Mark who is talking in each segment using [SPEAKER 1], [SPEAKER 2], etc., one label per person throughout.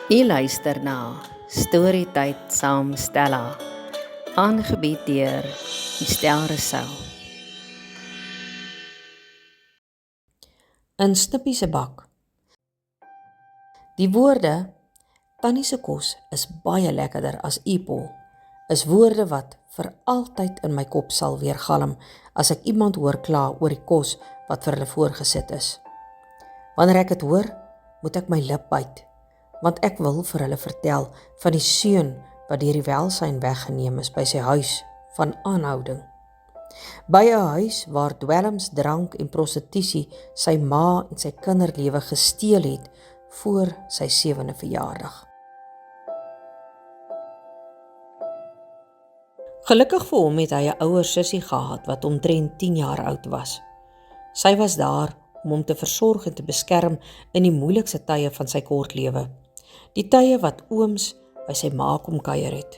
[SPEAKER 1] U luister na Storytyd saam Stella, aangebied deur Estel Rousseau.
[SPEAKER 2] In Snippie se bak. Die woorde, Tannie se kos is baie lekkerder as Epel, is woorde wat vir altyd in my kop sal weergalm as ek iemand hoor kla oor die kos wat vir hulle voorgesit is. Wanneer ek dit hoor, moet ek my lip byt, want ek wil vir hulle vertel van die seun wat deur die welsyn weggeneem is by sy huis van aanhouding. By 'n huis waar dwelms, drank en prostitusie sy ma en sy kinderlewe gesteel het voor sy 7de verjaardag. Gelukkig vir hom het hy 'n ouer sussie gehad wat omtrent 10 jaar oud was. Sy was daar om hom te versorg en te beskerm in die moeilikste tye van sy kort lewe. Die tye wat ooms by sy ma kom kuier het.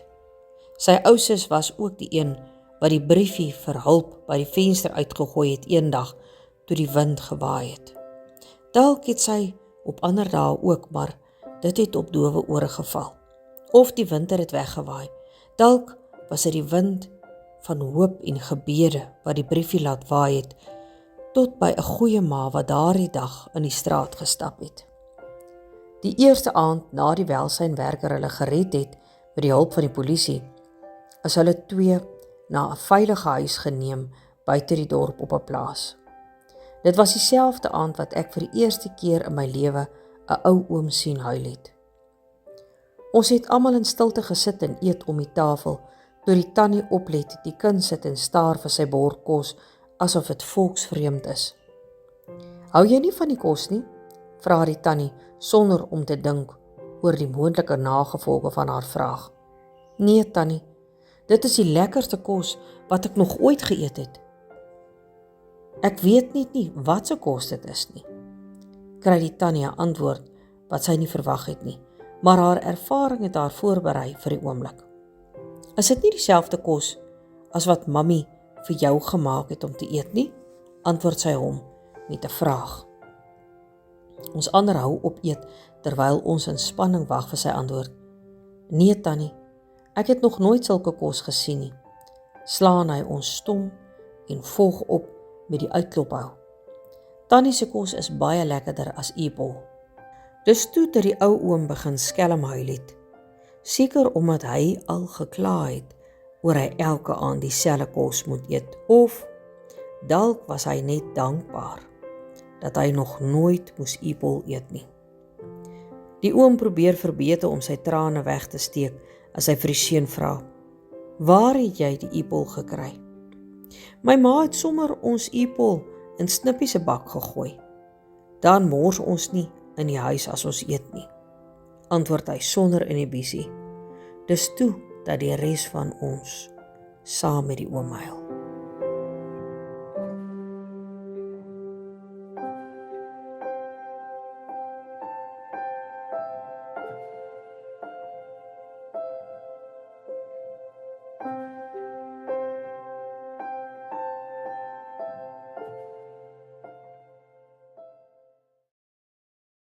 [SPEAKER 2] Sy ou sus was ook die een wat die briefie vir hulp by die venster uitgegooi het eendag toe die wind gewaai het. Dalk het sy op ander dae ook, maar dit het op dowe ore geval. Of die wind het dit weggewaai. Dalk was dit die wind van hoop en gebede wat die briefie laat waai het, tot by 'n goeie ma wat daardie dag in die straat gestap het. Die eerste aand na die welsynwerker hulle gered het met die hulp van die polisie, is hulle twee na 'n veilige huis geneem buite die dorp op 'n plaas. Dit was dieselfde aand wat ek vir die eerste keer in my lewe 'n ou oom sien huil het. Ons het almal in stilte gesit en eet om die tafel, toe die tannie oplet, die kind sit en staar vir sy bord kos, asof dit volksvreemd is. Hou jy nie van die kos nie? Vra die tannie, sonder om te dink oor die moontlike nagevolge van haar vraag. Nee, tannie, dit is die lekkerste kos wat ek nog ooit geëet het. Ek weet net nie wat se kos dit is nie. Kry die tannie 'n antwoord wat sy nie verwag het nie, maar haar ervaring het haar voorberei vir die oomblik. Is dit nie dieselfde kos as wat mammie vir jou gemaak het om te eet nie? Antwoord sy hom met 'n vraag. Ons ander hou op eet terwyl ons in spanning wag vir sy antwoord. Nee, tannie, ek het nog nooit sulke kos gesien nie. Slaan hy ons stom en volg op met die uitklophou. Tannie se kos is baie lekkerder as Epel. Dis toe dat die ou oom begin skelm huil het. Seker omdat hy al gekla het oor hy elke aand dieselfde kos moet eet, of dalk was hy net dankbaar dat hy nog nooit moes Epel eet nie. Die oom probeer verbeter om sy trane weg te steek as hy vir die seun vra, waar het jy die Epel gekry? My ma het sommer ons Epel in Snippie se bak gegooi. Dan mors ons nie in die huis as ons eet nie, antwoord hy sonder inhibisie. Dis toe dat die res van ons saam met die oom huil.